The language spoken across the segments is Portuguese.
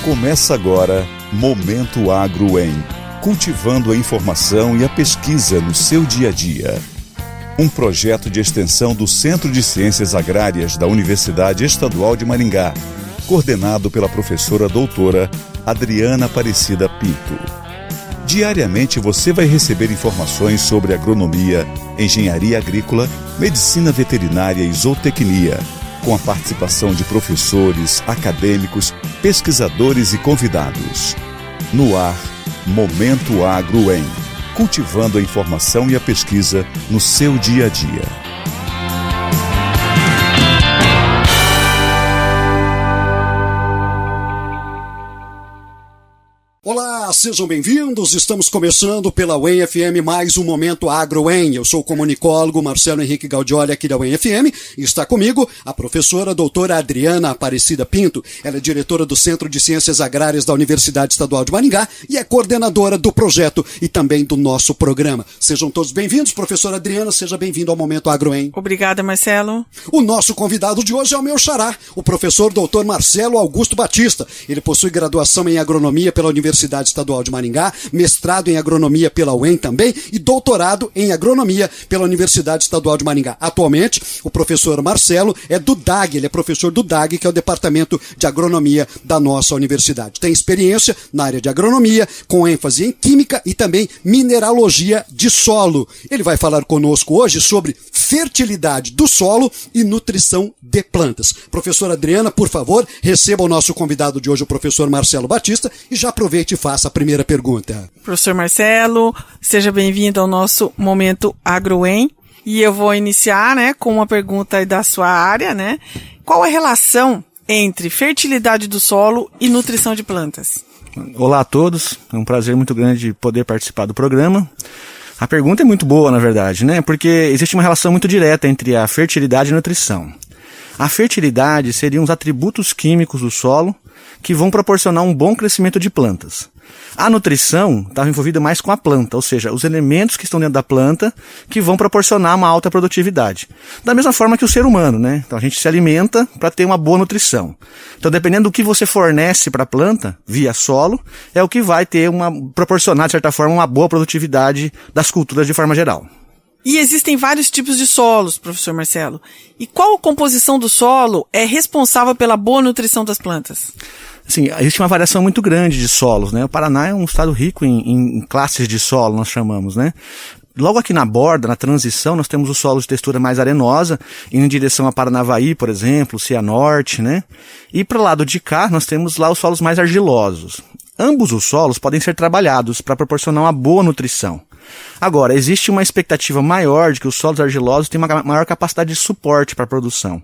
Começa agora Momento Agro em Cultivando a Informação e a Pesquisa no seu dia a dia. Um projeto de extensão do Centro de Ciências Agrárias da Universidade Estadual de Maringá, coordenado pela professora doutora Adriana Aparecida Pinto. Diariamente você vai receber informações sobre agronomia, engenharia agrícola, medicina veterinária e zootecnia, com a participação de professores, acadêmicos, pesquisadores e convidados. No ar, Momento Agro em Cultivando a Informação e a Pesquisa no seu dia a dia. Olá, sejam bem-vindos. Estamos começando pela UEM FM mais um Momento Agro em. Eu sou o comunicólogo Marcelo Henrique Gaudioli aqui da UEM FM e está comigo a professora doutora Adriana Aparecida Pinto. Ela é diretora do Centro de Ciências Agrárias da Universidade Estadual de Maringá e é coordenadora do projeto e também do nosso programa. Sejam todos bem-vindos. Professora Adriana, seja bem-vindo ao Momento Agro em. Obrigada, Marcelo. O nosso convidado de hoje é o meu xará, o professor doutor Marcelo Augusto Batista. Ele possui graduação em agronomia pela Universidade Estadual de Maringá, mestrado em agronomia pela UEM também e doutorado em agronomia pela Universidade Estadual de Maringá. Atualmente, o professor Marcelo é do DAG, ele é professor do DAG, que é o Departamento de Agronomia da nossa universidade. Tem experiência na área de agronomia, com ênfase em química e também mineralogia de solo. Ele vai falar conosco hoje sobre fertilidade do solo e nutrição de plantas. Professora Adriana, por favor, receba o nosso convidado de hoje, o professor Marcelo Batista, e já aproveite e faça a primeira pergunta. Professor Marcelo, seja bem-vindo ao nosso Momento Agro em. E eu vou iniciar, com uma pergunta da sua área, Qual a relação entre fertilidade do solo e nutrição de plantas? Olá a todos, é um prazer muito grande poder participar do programa. A pergunta é muito boa, na verdade, Porque existe uma relação muito direta entre a fertilidade e a nutrição. A fertilidade seriam os atributos químicos do solo que vão proporcionar um bom crescimento de plantas. A nutrição estava envolvida mais com a planta, ou seja, os elementos que estão dentro da planta que vão proporcionar uma alta produtividade. Da mesma forma que o ser humano, Então a gente se alimenta para ter uma boa nutrição. Então dependendo do que você fornece para a planta, via solo, é o que vai proporcionar, de certa forma, uma boa produtividade das culturas de forma geral. E existem vários tipos de solos, professor Marcelo. E qual composição do solo é responsável pela boa nutrição das plantas? Sim, existe uma variação muito grande de solos, O Paraná é um estado rico em classes de solo, nós chamamos, Logo aqui na borda, na transição, nós temos os solos de textura mais arenosa, indo em direção a Paranavaí, por exemplo, Cianorte, E para o lado de cá, nós temos lá os solos mais argilosos. Ambos os solos podem ser trabalhados para proporcionar uma boa nutrição. Agora, existe uma expectativa maior de que os solos argilosos têm uma maior capacidade de suporte para a produção.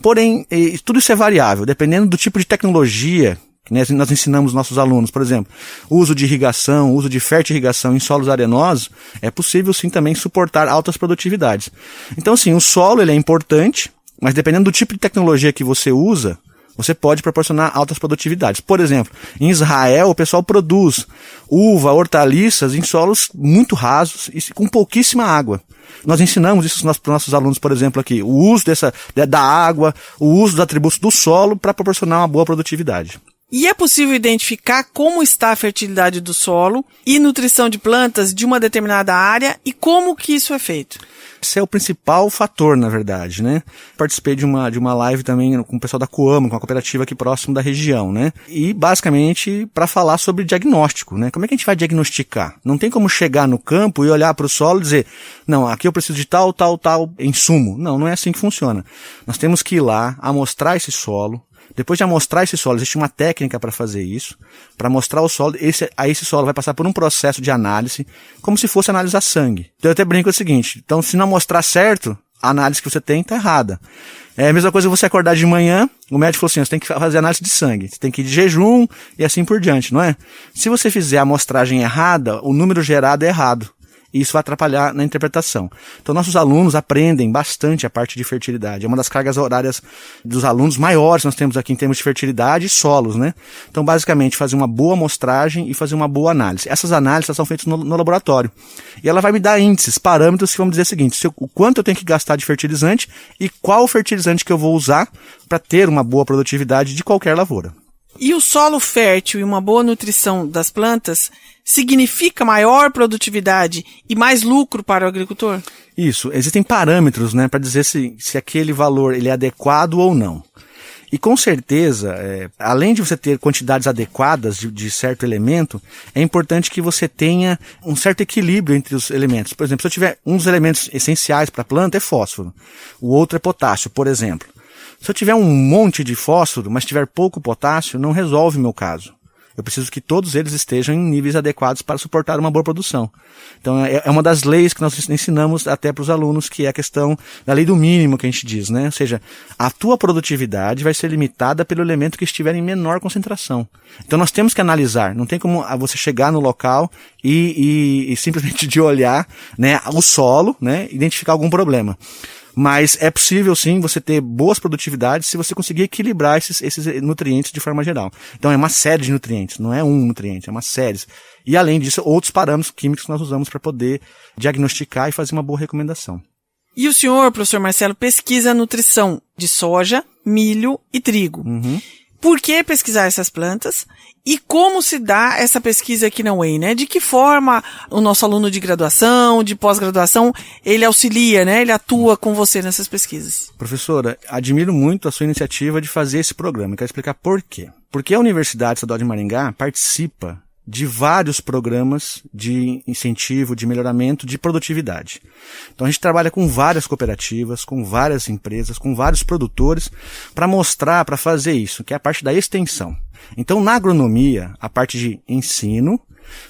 Porém, tudo isso é variável, dependendo do tipo de tecnologia que nós ensinamos nossos alunos. Por exemplo, o uso de irrigação, o uso de fertirrigação em solos arenosos, é possível sim também suportar altas produtividades. Então, sim, o solo ele é importante, mas dependendo do tipo de tecnologia que você usa, você pode proporcionar altas produtividades. Por exemplo, em Israel, o pessoal produz uva, hortaliças em solos muito rasos e com pouquíssima água. Nós ensinamos isso para os nossos alunos, por exemplo, aqui. O uso da água, o uso dos atributos do solo para proporcionar uma boa produtividade. E é possível identificar como está a fertilidade do solo e nutrição de plantas de uma determinada área e como que isso é feito? Esse é o principal fator, na verdade, Participei de uma live também com o pessoal da Coamo, com a cooperativa aqui próximo da região, E basicamente para falar sobre diagnóstico, Como é que a gente vai diagnosticar? Não tem como chegar no campo e olhar para o solo e dizer, não, aqui eu preciso de tal insumo. Não é assim que funciona. Nós temos que ir lá, amostrar esse solo. Depois de amostrar esse solo, existe uma técnica para fazer isso, para mostrar o solo, esse solo vai passar por um processo de análise, como se fosse analisar sangue. Então eu até brinco o seguinte, então se não amostrar certo, a análise que você tem está errada. É a mesma coisa que você acordar de manhã, o médico falou assim, você tem que fazer análise de sangue, você tem que ir de jejum e assim por diante, não é? Se você fizer a amostragem errada, o número gerado é errado. E isso vai atrapalhar na interpretação. Então, nossos alunos aprendem bastante a parte de fertilidade. É uma das cargas horárias dos alunos maiores que nós temos aqui em termos de fertilidade e solos, Então, basicamente, fazer uma boa amostragem e fazer uma boa análise. Essas análises são feitas no laboratório. E ela vai me dar índices, parâmetros que vão me dizer o seguinte, o quanto eu tenho que gastar de fertilizante e qual fertilizante que eu vou usar para ter uma boa produtividade de qualquer lavoura. E o solo fértil e uma boa nutrição das plantas significa maior produtividade e mais lucro para o agricultor? Isso, existem parâmetros, né, para dizer se aquele valor ele é adequado ou não. E com certeza, além de você ter quantidades adequadas de certo elemento, é importante que você tenha um certo equilíbrio entre os elementos. Por exemplo, se eu tiver um dos elementos essenciais para a planta é fósforo, o outro é potássio, por exemplo. Se eu tiver um monte de fósforo, mas tiver pouco potássio, não resolve o meu caso. Eu preciso que todos eles estejam em níveis adequados para suportar uma boa produção. Então é uma das leis que nós ensinamos até para os alunos, que é a questão da lei do mínimo que a gente diz, né? Ou seja, a tua produtividade vai ser limitada pelo elemento que estiver em menor concentração. Então nós temos que analisar, não tem como você chegar no local e simplesmente de olhar, né, o solo, né, identificar algum problema. Mas é possível, sim, você ter boas produtividades se você conseguir equilibrar esses nutrientes de forma geral. Então é uma série de nutrientes, não é um nutriente, é uma série. E além disso, outros parâmetros químicos que nós usamos para poder diagnosticar e fazer uma boa recomendação. E o senhor, professor Marcelo, pesquisa a nutrição de soja, milho e trigo. Uhum. Por que pesquisar essas plantas? E como se dá essa pesquisa aqui na UEM, né? De que forma o nosso aluno de graduação, de pós-graduação, ele auxilia, né? Ele atua com você nessas pesquisas. Professora, admiro muito a sua iniciativa de fazer esse programa. Quero explicar por quê. Porque a Universidade Estadual de Maringá participa de vários programas de incentivo, de melhoramento de produtividade. Então a gente trabalha com várias cooperativas, com várias empresas, com vários produtores para mostrar, para fazer isso, que é a parte da extensão. Então na agronomia, a parte de ensino,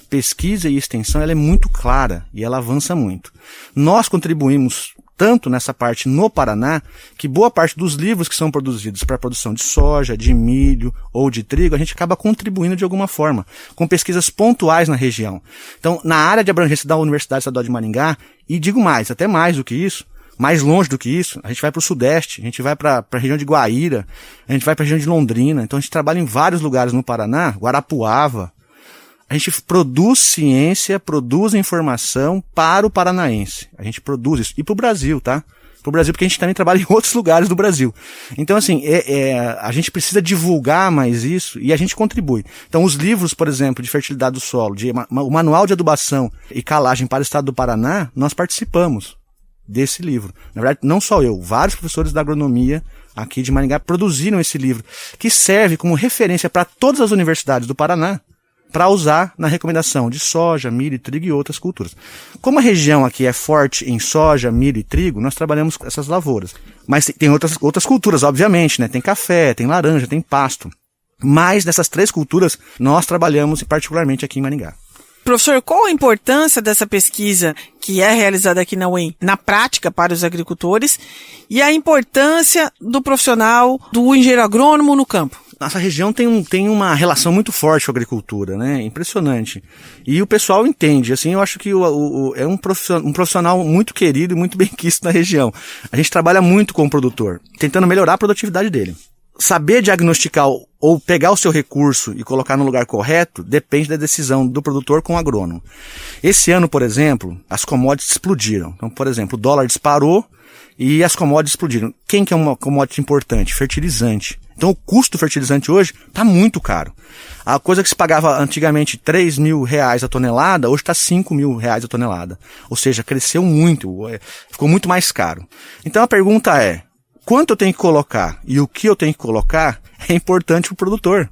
pesquisa e extensão, ela é muito clara e ela avança muito. Nós contribuímos tanto nessa parte no Paraná, que boa parte dos livros que são produzidos para a produção de soja, de milho ou de trigo, a gente acaba contribuindo de alguma forma, com pesquisas pontuais na região. Então, na área de abrangência da Universidade Estadual de Maringá, e digo mais, até mais do que isso, mais longe do que isso, a gente vai para o Sudeste, a gente vai para a região de Guaíra, a gente vai para a região de Londrina, então a gente trabalha em vários lugares no Paraná, Guarapuava. A gente produz ciência, produz informação para o paranaense. A gente produz isso. E para o Brasil, tá? Para o Brasil, porque a gente também trabalha em outros lugares do Brasil. Então, assim, a gente precisa divulgar mais isso e a gente contribui. Então, os livros, por exemplo, de fertilidade do solo, o Manual de Adubação e Calagem para o Estado do Paraná, nós participamos desse livro. Na verdade, não só eu, vários professores da agronomia aqui de Maringá produziram esse livro, que serve como referência para todas as universidades do Paraná, para usar na recomendação de soja, milho, trigo e outras culturas. Como a região aqui é forte em soja, milho e trigo, nós trabalhamos com essas lavouras. Mas tem outras culturas, obviamente, né? Tem café, tem laranja, tem pasto. Mas dessas três culturas, nós trabalhamos particularmente aqui em Maringá. Professor, qual a importância dessa pesquisa que é realizada aqui na UEM na prática para os agricultores e a importância do profissional, do engenheiro agrônomo no campo? Nossa região tem uma relação muito forte com a agricultura, né? Impressionante. E o pessoal entende, assim, eu acho que é um profissional muito querido e muito bem quisto na região. A gente trabalha muito com o produtor, tentando melhorar a produtividade dele. Saber diagnosticar ou pegar o seu recurso e colocar no lugar correto depende da decisão do produtor com o agrônomo. Esse ano, por exemplo, as commodities explodiram. Então, por exemplo, o dólar disparou e as commodities explodiram. Quem que é uma commodity importante? Fertilizante. Então o custo do fertilizante hoje está muito caro. A coisa que se pagava antigamente R$3.000 a tonelada, hoje está R$5.000 a tonelada. Ou seja, cresceu muito, ficou muito mais caro. Então a pergunta é, quanto eu tenho que colocar e o que eu tenho que colocar é importante para o produtor.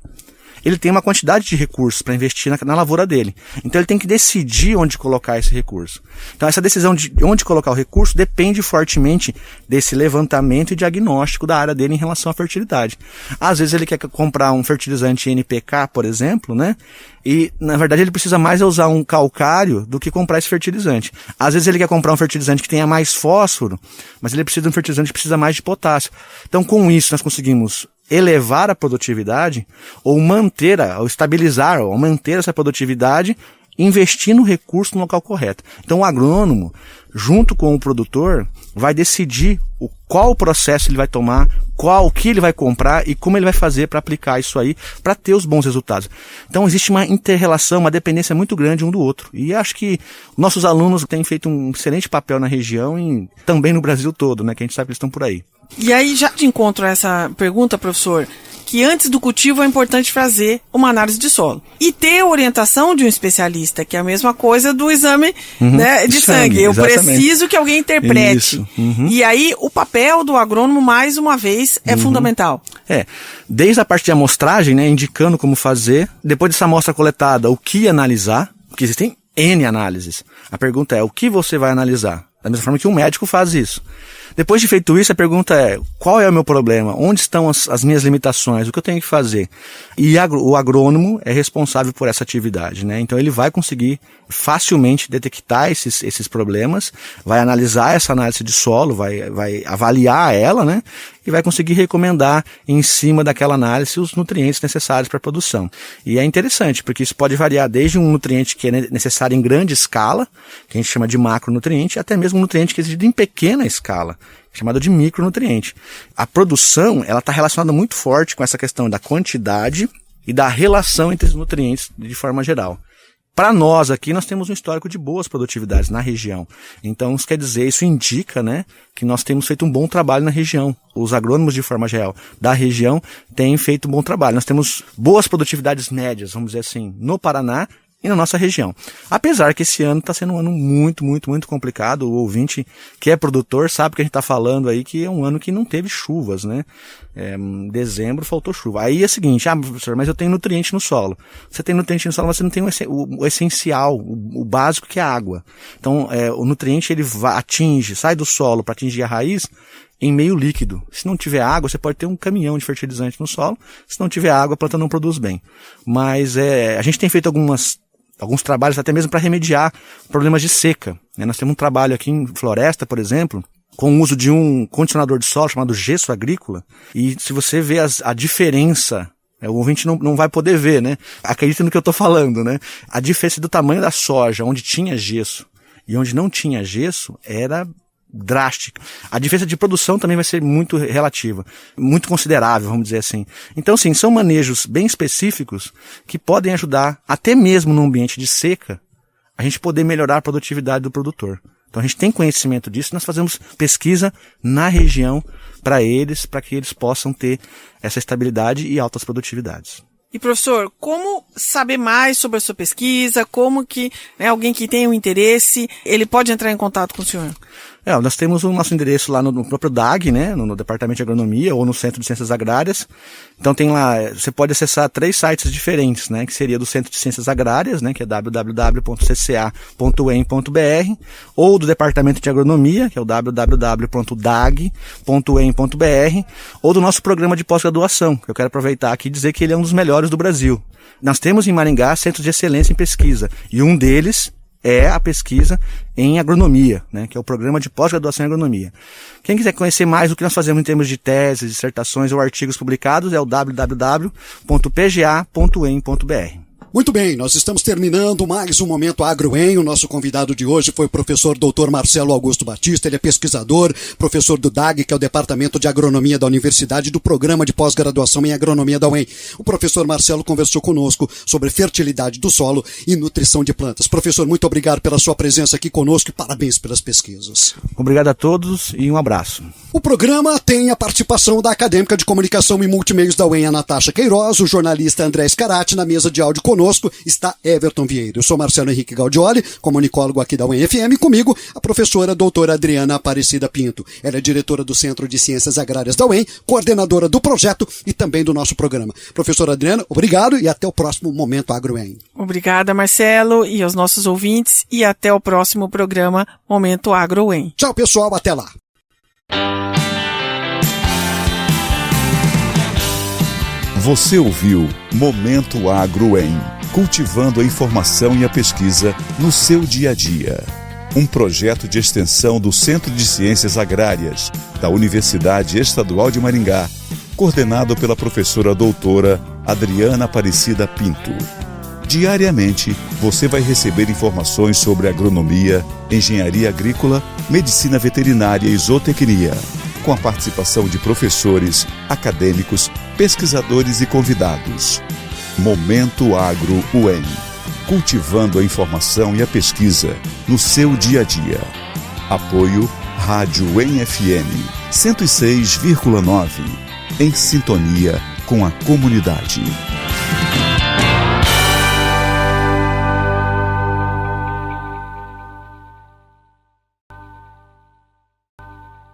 Ele tem uma quantidade de recursos para investir na lavoura dele. Então ele tem que decidir onde colocar esse recurso. Então essa decisão de onde colocar o recurso depende fortemente desse levantamento e diagnóstico da área dele em relação à fertilidade. Às vezes ele quer comprar um fertilizante NPK, por exemplo, né? E na verdade ele precisa mais usar um calcário do que comprar esse fertilizante. Às vezes ele quer comprar um fertilizante que tenha mais fósforo, mas ele precisa de um fertilizante que precisa mais de potássio. Então com isso nós conseguimos elevar a produtividade ou manter, ou estabilizar, ou manter essa produtividade investindo o recurso no local correto. Então o agrônomo, junto com o produtor, vai decidir qual processo ele vai tomar, o que ele vai comprar e como ele vai fazer para aplicar isso aí, para ter os bons resultados. Então existe uma inter-relação, uma dependência muito grande um do outro. E acho que nossos alunos têm feito um excelente papel na região e também no Brasil todo, né? Que a gente sabe que eles estão por aí. E aí, já de encontro a essa pergunta, professor, que antes do cultivo é importante fazer uma análise de solo. E ter a orientação de um especialista, que é a mesma coisa do exame né, de sangue. Eu preciso que alguém interprete. E aí o papel do agrônomo, mais uma vez, é fundamental. Desde a parte de amostragem, né, indicando como fazer, depois dessa amostra coletada, o que analisar, porque existem N análises. A pergunta é, o que você vai analisar? Da mesma forma que um médico faz isso. Depois de feito isso, a pergunta é, qual é o meu problema? Onde estão as minhas limitações? O que eu tenho que fazer? E o agrônomo é responsável por essa atividade, né? Então ele vai conseguir facilmente detectar esses problemas, vai analisar essa análise de solo, vai avaliar ela, né? E vai conseguir recomendar em cima daquela análise os nutrientes necessários para a produção. E é interessante, porque isso pode variar desde um nutriente que é necessário em grande escala, que a gente chama de macronutriente, até mesmo um nutriente que existe em pequena escala, chamado de micronutriente. A produção, ela está relacionada muito forte com essa questão da quantidade e da relação entre os nutrientes de forma geral. Para nós aqui, nós temos um histórico de boas produtividades na região. Então, isso quer dizer, isso indica, né, que nós temos feito um bom trabalho na região. Os agrônomos, de forma geral, da região têm feito um bom trabalho. Nós temos boas produtividades médias, vamos dizer assim, no Paraná e na nossa região. Apesar que esse ano está sendo um ano muito, muito, muito complicado. O ouvinte que é produtor sabe que a gente está falando aí que é um ano que não teve chuvas, né? Em dezembro faltou chuva. Aí é o seguinte, professor, mas eu tenho nutriente no solo. Você tem nutriente no solo, mas você não tem o essencial, o básico, que é a água. Então, o nutriente ele sai do solo para atingir a raiz em meio líquido. Se não tiver água, você pode ter um caminhão de fertilizante no solo. Se não tiver água, a planta não produz bem. Mas a gente tem feito alguns trabalhos até mesmo para remediar problemas de seca. Nós temos um trabalho aqui em Floresta, por exemplo, com o uso de um condicionador de solo chamado gesso agrícola. E se você vê a diferença, o ouvinte não vai poder ver, né? Acredita no que eu estou falando, né? A diferença do tamanho da soja, onde tinha gesso e onde não tinha gesso, era drástica. A diferença de produção também vai ser muito relativa, muito considerável, vamos dizer assim. Então, sim, são manejos bem específicos que podem ajudar, até mesmo no ambiente de seca, a gente poder melhorar a produtividade do produtor. Então, a gente tem conhecimento disso, nós fazemos pesquisa na região para que eles possam ter essa estabilidade e altas produtividades. E, professor, como saber mais sobre a sua pesquisa? Como que alguém que tem um interesse, ele pode entrar em contato com o senhor? Nós temos o nosso endereço lá no próprio DAG, né, no Departamento de Agronomia ou no Centro de Ciências Agrárias. Então tem lá, você pode acessar 3 sites diferentes, né, que seria do Centro de Ciências Agrárias, né, que é www.cca.em.br, ou do Departamento de Agronomia, que é o www.dag.em.br, ou do nosso programa de pós-graduação, que eu quero aproveitar aqui e dizer que ele é um dos melhores do Brasil. Nós temos em Maringá centros de excelência em pesquisa, e um deles é a pesquisa em agronomia, né, que é o programa de pós-graduação em agronomia. Quem quiser conhecer mais o que nós fazemos em termos de teses, dissertações ou artigos publicados é o www.pga.em.br. Muito bem, nós estamos terminando mais um Momento AgroEn. O nosso convidado de hoje foi o professor Dr. Marcelo Augusto Batista. Ele é pesquisador, professor do DAG, que é o Departamento de Agronomia da Universidade, do Programa de Pós-Graduação em Agronomia da UEM. O professor Marcelo conversou conosco sobre fertilidade do solo e nutrição de plantas. Professor, muito obrigado pela sua presença aqui conosco e parabéns pelas pesquisas. Obrigado a todos e um abraço. O programa tem a participação da acadêmica de comunicação e multimeios da UEM, a Natasha Queiroz, o jornalista André Scarati. Na mesa de áudio conosco está Everton Vieira. Eu sou Marcelo Henrique Gaudioli, comunicólogo aqui da UEM FM, e comigo a professora doutora Adriana Aparecida Pinto. Ela é diretora do Centro de Ciências Agrárias da UEM, coordenadora do projeto e também do nosso programa. Professora Adriana, obrigado e até o próximo Momento AgroEn. Obrigada, Marcelo, e aos nossos ouvintes, e até o próximo programa Momento AgroEn. Tchau, pessoal, até lá. Você ouviu Momento AgroEn, cultivando a informação e a pesquisa no seu dia a dia. Um projeto de extensão do Centro de Ciências Agrárias da Universidade Estadual de Maringá, coordenado pela professora doutora Adriana Aparecida Pinto. Diariamente, você vai receber informações sobre agronomia, engenharia agrícola, medicina veterinária e zootecnia, com a participação de professores, acadêmicos, pesquisadores e convidados. Momento Agro UEM, cultivando a informação e a pesquisa no seu dia a dia. Apoio Rádio UEM FM 106,9, em sintonia com a comunidade.